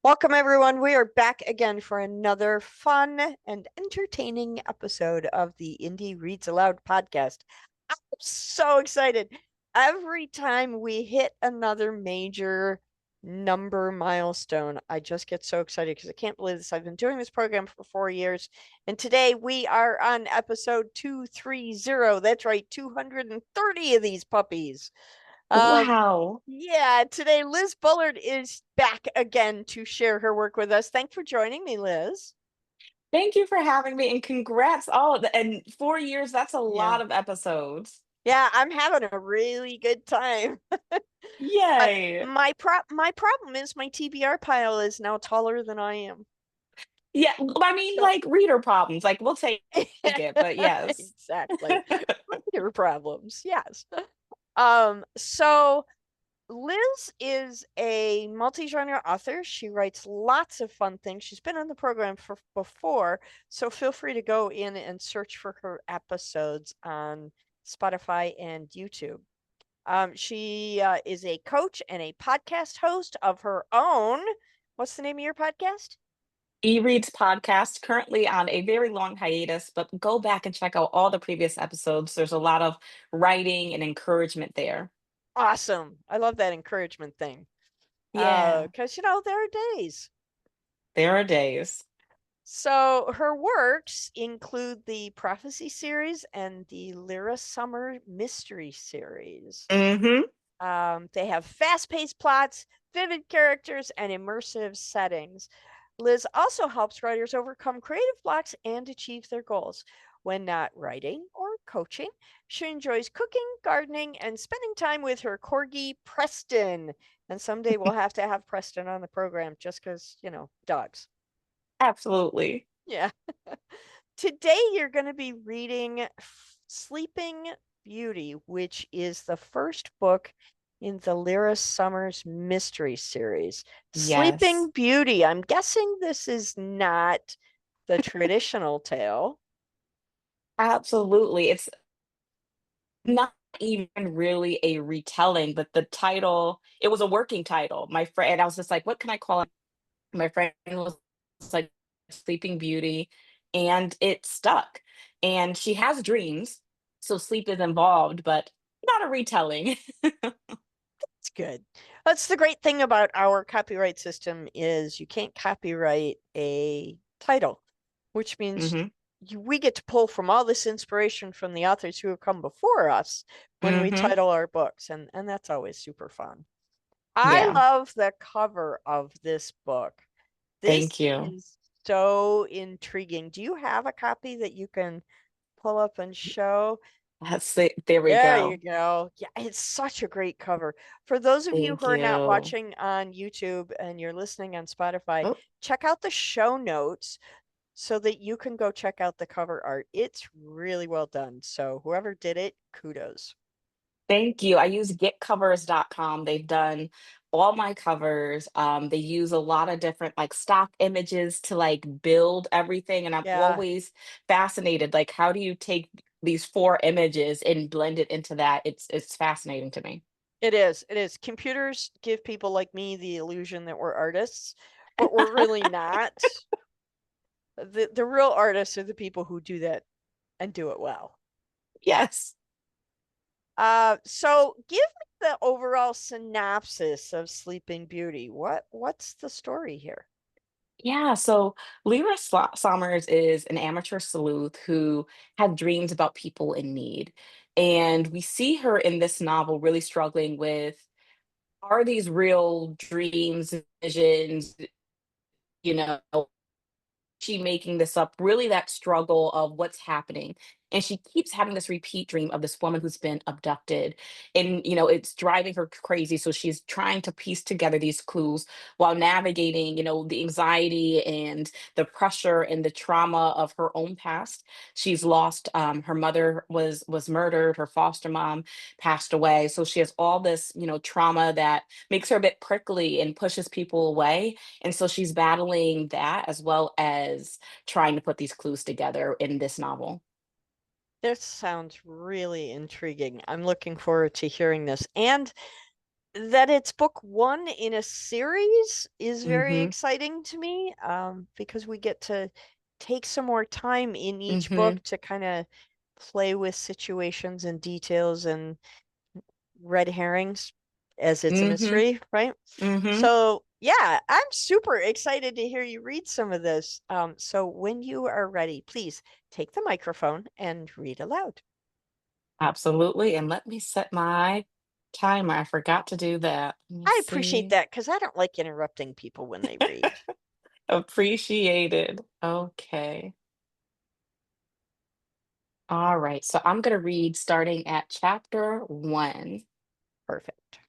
Welcome, everyone. We are back again for another fun and entertaining episode of the Indie Reads Aloud podcast. I'm so excited. Every time we hit another major number milestone, I just get so excited because I can't believe this. I've been doing this program for 4 years, and today we are on episode 230. That's right, 230 of these puppies. Wow. Yeah, today Liz Bullard is back again to share her work with us. Thanks for joining me, Liz. Thank you for having me and congrats. And 4 years, that's a Yeah. lot of episodes. Yeah, I'm having a really good time. I, Yay. my problem is my TBR pile is now taller than I am. Yeah, I mean, So like reader problems, like we'll take it, but yes. exactly. Your problems, yes. So Liz is a multi-genre author. She writes lots of fun things. She's been on the program for before, so feel free to go in and search for her episodes on Spotify and YouTube. She is a coach and a podcast host of her own. What's the name of your podcast? E-Reads podcast, currently on a very long hiatus, but go back and check out all the previous episodes. There's a lot of writing and encouragement there. Awesome. I love that encouragement thing. Yeah, Because there are days. there are days. So her works include the Prophecy series and the Lira Summer Mystery series. Mm-hmm. They have fast-paced plots, vivid characters, and immersive settings. Liz also helps writers overcome creative blocks and achieve their goals. When not writing or coaching, she enjoys cooking, gardening, and spending time with her corgi, Preston. And someday we'll have to have Preston on the program just because, dogs. Absolutely. Yeah. Today you're going to be reading Sleeping Beauty, which is the first book in the Lyra Summers mystery series. Yes, Sleeping Beauty. I'm guessing this is not the traditional tale. absolutely. It's not even really a retelling, but the title, it was a working title. My friend, I was just like, what can I call it? My friend was like Sleeping Beauty, and it stuck. And she has dreams, so sleep is involved, but not a retelling. It's good. That's the great thing about our copyright system is you can't copyright a title, which means Hmm. we get to pull from all this inspiration from the authors who have come before us when we Hmm. title our books, and that's always super fun. I Yeah, love the cover of this book. thank This you. is so intriguing. Do you have a copy that you can pull up and show? That's it. There we There you go. go. Yeah, it's such a great cover. For those of you Thank who are not you. watching on YouTube and you're listening on Spotify, Oh, check out the show notes so that you can go check out the cover art. It's really well done. So whoever did it, kudos. thank you. I use getcovers.com. They've done all my covers. They use a lot of different like stock images to like build everything. And I'm Yeah, always fascinated. Like, how do you take these four images and blend it into that? It's fascinating to me. it is. It is. Computers give people like me the illusion that we're artists, but we're really not. The real artists are the people who do that and do it well. Yes. So give me the overall synopsis of Sleeping Beauty. What's the story here? Yeah, so Lyra Sommers is an amateur sleuth who had dreams about people in need. And we see her in this novel really struggling with, are these real dreams, visions, you know, she making this up? Really, that struggle of what's happening. And she keeps having this repeat dream of this woman who's been abducted. And, it's driving her crazy. So she's trying to piece together these clues while navigating, the anxiety and the pressure and the trauma of her own past. She's lost her mother was murdered, her foster mom passed away. So she has all this, trauma that makes her a bit prickly and pushes people away, and so she's battling that as well as trying to put these clues together in this novel. This sounds really intriguing. I'm looking forward to hearing this. And that it's book one in a series is very Mm-hmm. exciting to me, because we get to take some more time in each Mm-hmm. book to kind of play with situations and details and red herrings, as it's a Mm-hmm. mystery, right? Mm-hmm. So yeah, I'm super excited to hear you read some of this. So when you are ready, please take the microphone and read aloud. Absolutely. And let me set my timer. I forgot to do that. Let me I appreciate see. that because I don't like interrupting people when they read. Appreciated. Okay. All right. So I'm going to read starting at chapter one. Perfect.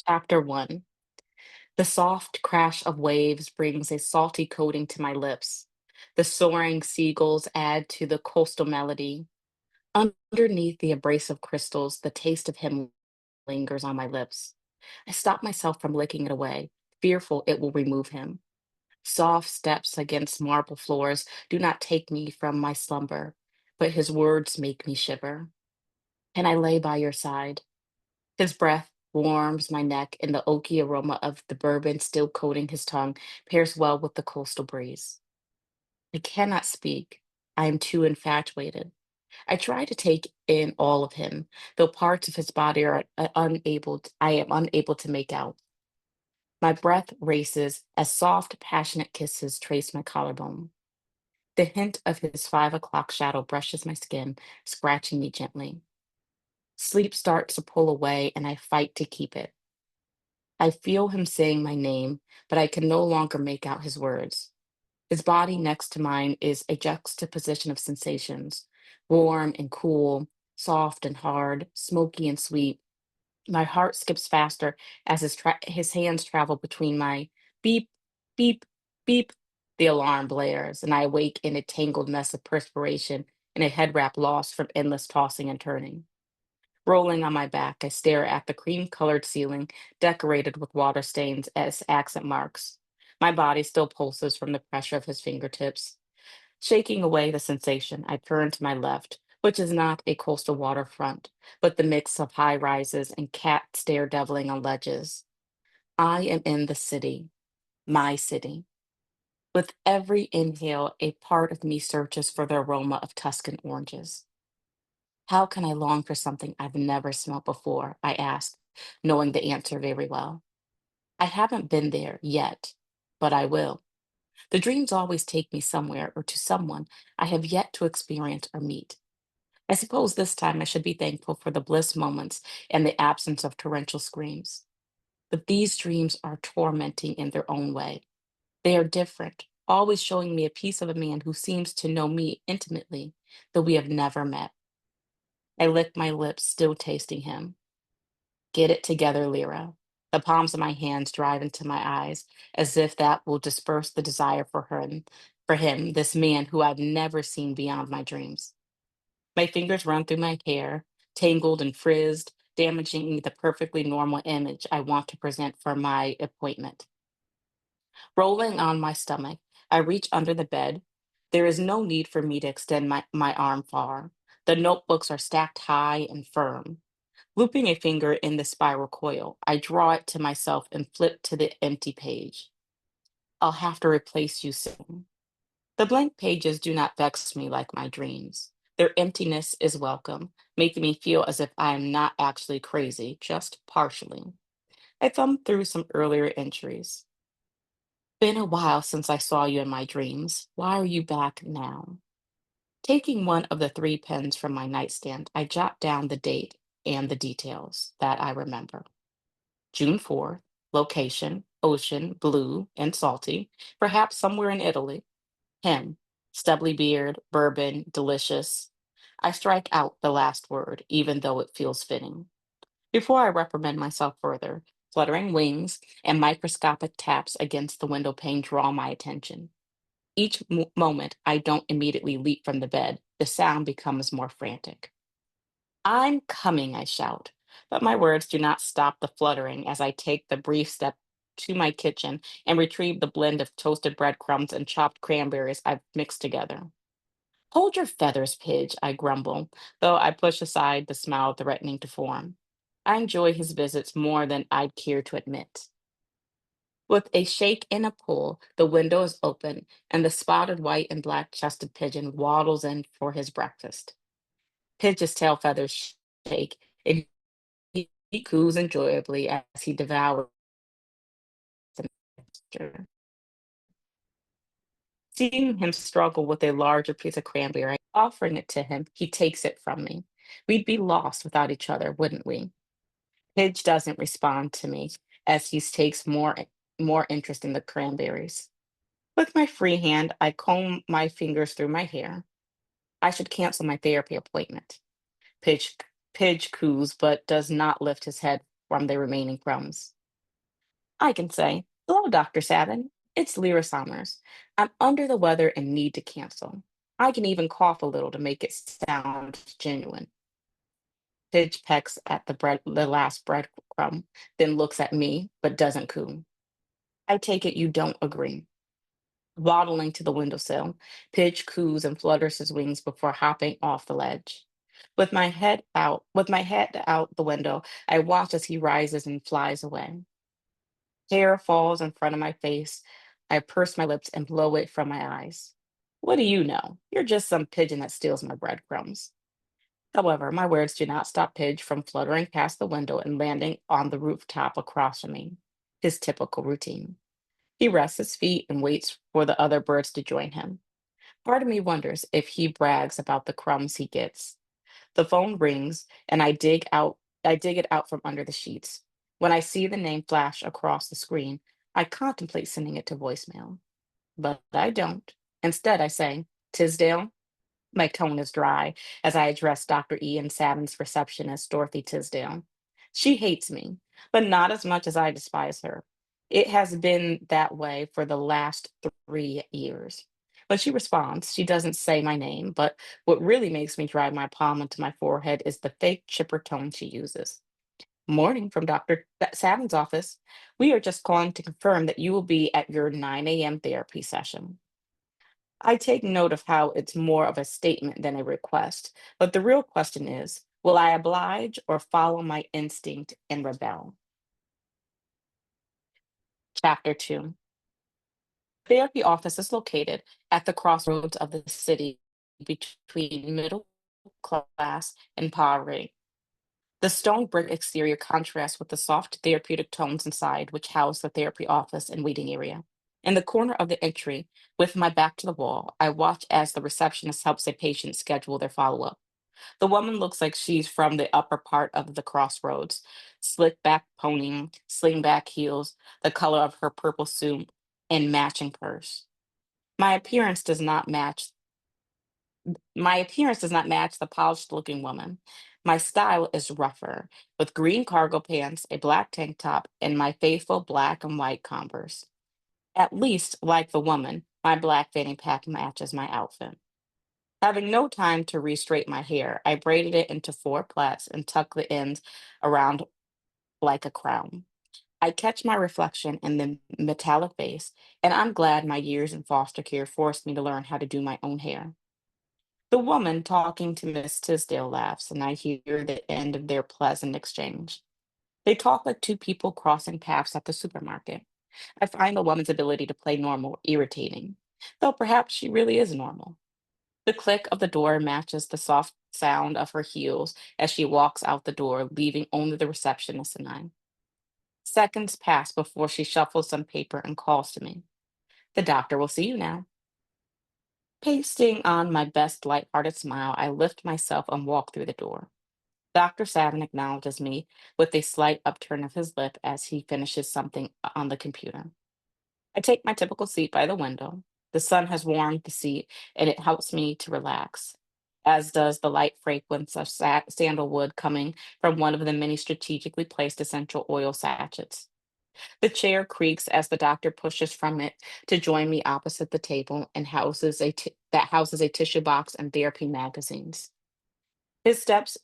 Chapter one. The soft crash of waves brings a salty coating to my lips. The soaring seagulls add to the coastal melody. Underneath the abrasive crystals, the taste of him lingers on my lips. I stop myself from licking it away, fearful it will remove him. Soft steps against marble floors do not take me from my slumber, but his words make me shiver. And I lay by your side. His breath warms my neck, and the oaky aroma of the bourbon still coating his tongue pairs well with the coastal breeze. I cannot speak. I am too infatuated. I try to take in all of him, though parts of his body are I am unable to make out. My breath races as soft, passionate kisses trace my collarbone. The hint of his 5 o'clock shadow brushes my skin, scratching me gently. Sleep starts to pull away, and I fight to keep it. I feel him saying my name, but I can no longer make out his words. His body next to mine is a juxtaposition of sensations: warm and cool, soft and hard, smoky and sweet. My heart skips faster as his hands travel between my beep, beep, beep. The alarm blares, and I awake in a tangled mess of perspiration and a head wrap lost from endless tossing and turning. Rolling on my back, I stare at the cream colored ceiling, decorated with water stains as accent marks. My body still pulses from the pressure of his fingertips. Shaking away the sensation, I turn to my left, which is not a coastal waterfront, but the mix of high rises and cats daredeviling on ledges. I am in the city, my city. With every inhale, a part of me searches for the aroma of Tuscan oranges. How can I long for something I've never smelled before? I ask, knowing the answer very well. I haven't been there yet, but I will. The dreams always take me somewhere or to someone I have yet to experience or meet. I suppose this time I should be thankful for the bliss moments and the absence of torrential screams. But these dreams are tormenting in their own way. They are different, always showing me a piece of a man who seems to know me intimately, though we have never met. I lick my lips, still tasting him. Get it together, Lyra. The palms of my hands drive into my eyes, as if that will disperse the desire for him, this man who I've never seen beyond my dreams. My fingers run through my hair, tangled and frizzed, damaging the perfectly normal image I want to present for my appointment. Rolling on my stomach, I reach under the bed. There is no need for me to extend my arm far. The notebooks are stacked high and firm. Looping a finger in the spiral coil, I draw it to myself and flip to the empty page. I'll have to replace you soon. The blank pages do not vex me like my dreams. Their emptiness is welcome, making me feel as if I am not actually crazy, just partially. I thumb through some earlier entries. Been a while since I saw you in my dreams. Why are you back now? Taking one of the three pens from my nightstand, I jot down the date and the details that I remember. June 4th, location, ocean, blue, and salty, perhaps somewhere in Italy. Him, stubbly beard, bourbon, delicious. I strike out the last word, even though it feels fitting. Before I reprimand myself further, fluttering wings and microscopic taps against the window pane draw my attention. Each moment, I don't immediately leap from the bed. The sound becomes more frantic. I'm coming, I shout, but my words do not stop the fluttering as I take the brief step to my kitchen and retrieve the blend of toasted breadcrumbs and chopped cranberries I've mixed together. Hold your feathers, Pidge, I grumble, though I push aside the smile threatening to form. I enjoy his visits more than I'd care to admit. With a shake and a pull, the window is open, and the spotted white and black chested pigeon waddles in for his breakfast. Pidge's tail feathers shake, and he coos enjoyably as he devours the mixture. Seeing him struggle with a larger piece of cranberry, offering it to him, he takes it from me. We'd be lost without each other, wouldn't we? Pidge doesn't respond to me as he takes more interest in the cranberries. With my free hand, I comb my fingers through my hair. I should cancel my therapy appointment. Pidge, Pidge coos, but does not lift his head from the remaining crumbs. I can say, "Hello, Dr. Sabin. It's Lyra Summers. I'm under the weather and need to cancel." I can even cough a little to make it sound genuine. Pidge pecks at the last breadcrumb, then looks at me, but doesn't coo. I take it you don't agree. Waddling to the windowsill, Pidge coos and flutters his wings before hopping off the ledge. With my head out the window, I watch as he rises and flies away. Hair falls in front of my face. I purse my lips and blow it from my eyes. What do you know? You're just some pigeon that steals my breadcrumbs. However, my words do not stop Pidge from fluttering past the window and landing on the rooftop across from me. His typical routine. He rests his feet and waits for the other birds to join him. Part of me wonders if he brags about the crumbs he gets. The phone rings and I dig it out from under the sheets. When I see the name flash across the screen, I contemplate sending it to voicemail. But I don't. Instead, I say, "Tisdale." My tone is dry as I address Dr. Ian Savin's receptionist, Dorothy Tisdale. She hates me, but not as much as I despise her. It has been that way for the last 3 years. When she responds, she doesn't say my name, but what really makes me drive my palm into my forehead is the fake chipper tone she uses. "Morning from Dr. Savin's office. We are just calling to confirm that you will be at your 9 a.m. therapy session." I take note of how it's more of a statement than a request, but the real question is, will I oblige or follow my instinct and rebel? Chapter 2. Therapy office is located at the crossroads of the city between middle class and poverty. The stone brick exterior contrasts with the soft therapeutic tones inside, which house the therapy office and waiting area. In the corner of the entry, with my back to the wall, I watch as the receptionist helps a patient schedule their follow up. The woman looks like she's from the upper part of the crossroads, slick back pony, sling back heels, the color of her purple suit, and matching purse. My appearance does not match my appearance does not match the polished looking woman. My style is rougher, with green cargo pants, a black tank top, and my faithful black and white Converse. At least, like the woman, my black fanny pack matches my outfit. Having no time to re-straighten my hair, I braided it into four plaits and tucked the ends around like a crown. I catch my reflection in the metallic vase, and I'm glad my years in foster care forced me to learn how to do my own hair. The woman talking to Miss Tisdale laughs, and I hear the end of their pleasant exchange. They talk like two people crossing paths at the supermarket. I find the woman's ability to play normal irritating, though perhaps she really is normal. The click of the door matches the soft sound of her heels as she walks out the door, leaving only the receptionist and I. Seconds pass before she shuffles some paper and calls to me. "The doctor will see you now." Pasting on my best light-hearted smile, I lift myself and walk through the door. Dr. Savin acknowledges me with a slight upturn of his lip as he finishes something on the computer. I take my typical seat by the window. The sun has warmed the seat and it helps me to relax, as does the light fragrance of sandalwood coming from one of the many strategically placed essential oil sachets. The chair creaks as the doctor pushes from it to join me opposite the table and houses a tissue box and therapy magazines. His steps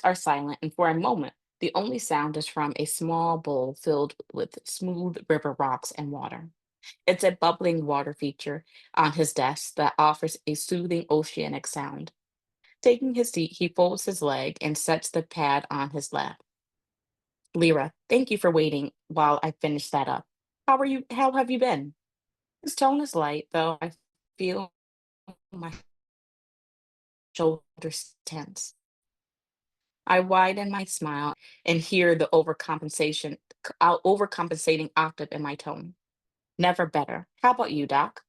are silent, and for a moment, the only sound is from a small bowl filled with smooth river rocks and water. It's a bubbling water feature on his desk that offers a soothing oceanic sound. Taking his seat, he folds his leg and sets the pad on his lap. Lyra, thank you for waiting while I finish that up. How are you? How have you been? His tone is light, though I feel my shoulders tense. I widen my smile and hear the overcompensating octave in my tone. Never better. How about you, Doc?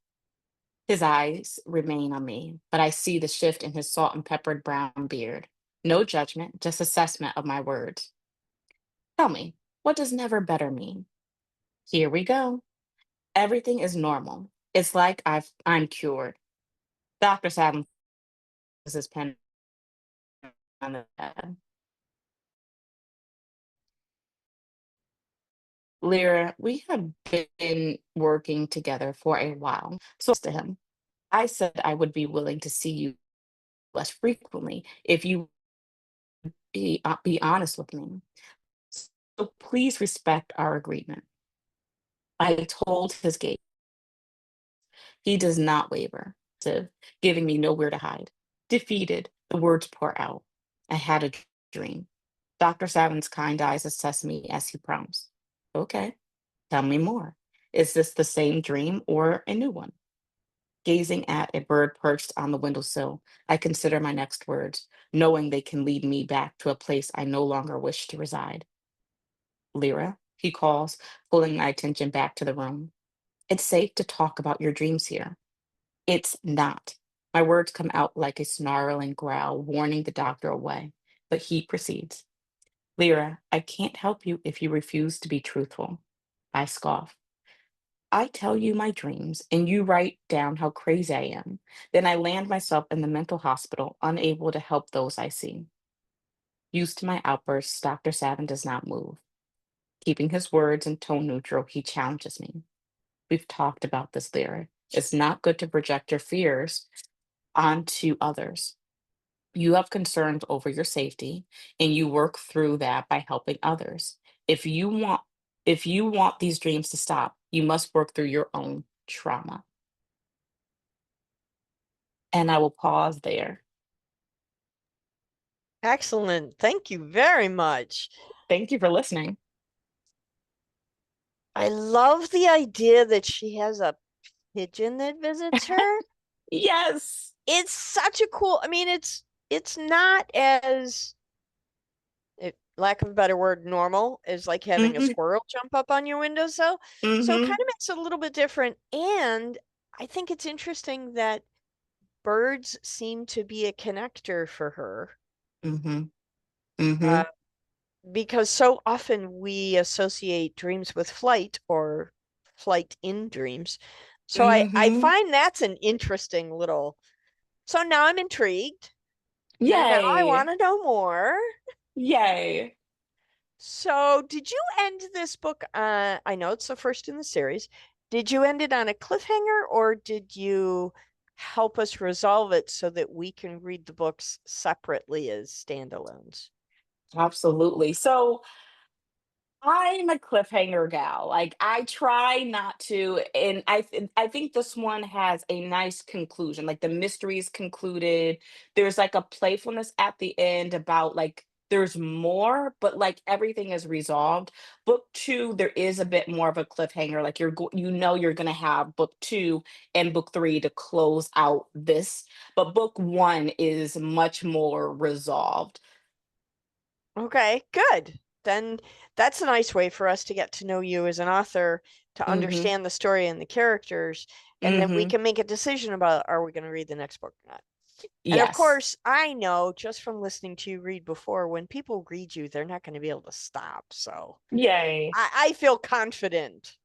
His eyes remain on me, but I see the shift in his salt and peppered brown beard. No judgment, just assessment of my words. Tell me, what does never better mean? Here we go. Everything is normal. It's like I'm cured. Dr. Sadler puts his pen on the pad. Lyra, we have been working together for a while. So to him, I said I would be willing to see you less frequently if you be honest with me. So please respect our agreement. I told his gate. He does not waver, so giving me nowhere to hide. Defeated, the words pour out. I had a dream. Dr. Savin's kind eyes assess me as he prompts. Okay, tell me more. Is this the same dream or a new one? Gazing at a bird perched on the windowsill, I consider my next words, knowing they can lead me back to a place I no longer wish to reside. Lyra, he calls, pulling my attention back to the room. It's safe to talk about your dreams here. It's not. My words come out like a snarling growl, warning the doctor away. But he proceeds. Lyra, I can't help you if you refuse to be truthful. I scoff. I tell you my dreams, and you write down how crazy I am. Then I land myself in the mental hospital, unable to help those I see. Used to my outbursts, Dr. Savin does not move. Keeping his words and tone neutral, he challenges me. We've talked about this, Lyra. It's not good to project your fears onto others. You have concerns over your safety, and you work through that by helping others. If you want if you want these dreams to stop, you must work through your own trauma. And I will pause there. Excellent. Thank you very much. Thank you for listening. I love the idea that she has a pigeon that visits her. Yes. It's such a cool, I mean, it's not as lack of a better word, normal as like having a Hmm. squirrel jump up on your windowsill. So it Hmm. kind of makes it a little bit different. And I think it's interesting that birds seem to be a connector for her. Hmm. Hmm. Uh, because so often we associate dreams with flight or flight in dreams. So I Hmm. find that's an interesting little. So now I'm intrigued. Now I Yay. want to know more. Yay. So did you end this book I know it's the first in the series. Did you end it on a cliffhanger or did you help us resolve it so that we can read the books separately as standalones? Absolutely. So I'm a cliffhanger gal. Like I try not to, and I think this one has a nice conclusion. Like the mystery is concluded. There's like a playfulness at the end about like there's more, but like everything is resolved. Book two, there is a bit more of a cliffhanger. Like you're gonna have book two and book three to close out this, but book one is much more resolved. Okay, good. Then that's a nice way for us to get to know you as an author, to Mm-hmm. understand the story and the characters, and then we Mm-hmm. can make a decision about are we going to read the next book or not. And of Yes. course, I know just from listening to you read before, when people read you, they're not going to be able to stop. So Yay. I feel confident.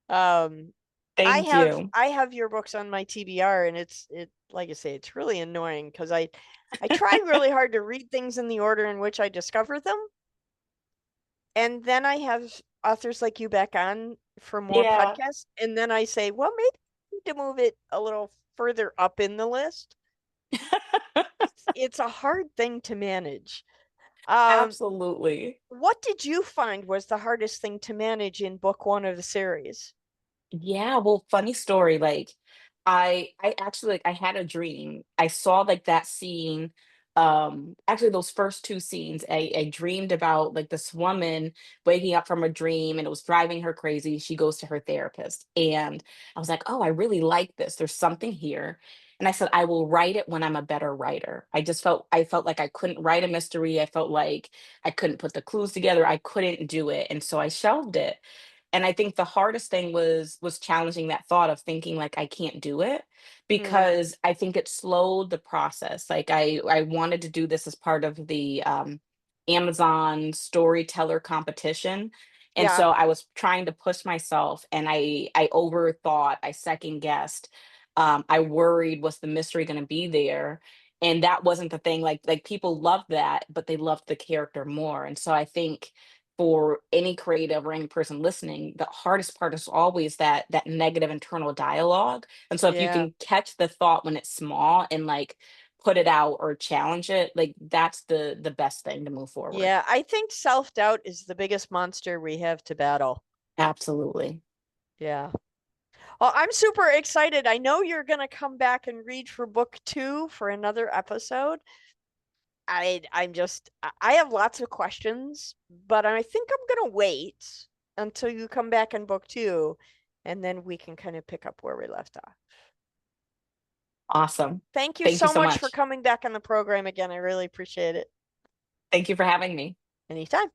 Um, Thank you. I have your books on my TBR, and it like I say, it's really annoying because I try really hard to read things in the order in which I discover them, and then I have authors like you back on for more Yeah. podcasts, and then I say, well, maybe I need to move it a little further up in the list. It's a hard thing to manage. Um, Absolutely. what did you find was the hardest thing to manage in book one of the series? Yeah, well, funny story, like, I actually, like, I had a dream. I saw, like, that scene actually those first two scenes, I dreamed about like this woman waking up from a dream and it was driving her crazy. She goes to her therapist, and I was like, oh, I really like this, there's something here. And I said, I will write it when I'm a better writer. I felt like I couldn't write a mystery. I felt like I couldn't put the clues together. I couldn't do it, and so I shelved it. And I think the hardest thing was challenging that thought of thinking like I can't do it, Mm, because I think it slowed the process. Like I wanted to do this as part of the Amazon storyteller competition. And yeah. so I was trying to push myself, and I overthought, I second guessed. I worried, was the mystery going to be there? And that wasn't the thing. Like people loved that, but they loved the character more. And so I think for any creative or any person listening, the hardest part is always that negative internal dialogue. And so if you Yeah. can catch the thought when it's small and like put it out or challenge it, like that's the best thing to move forward. Yeah. I think self-doubt is the biggest monster we have to battle. Absolutely. Yeah. Well, I'm super excited. I know you're going to come back and read for book 2 for another episode. I have lots of questions, but I think I'm going to wait until you come back in book 2, and then we can kind of pick up where we left off. Awesome. Thank you Thank you so so much for much. coming back on the program again. I really appreciate it. Thank you for having me. Anytime.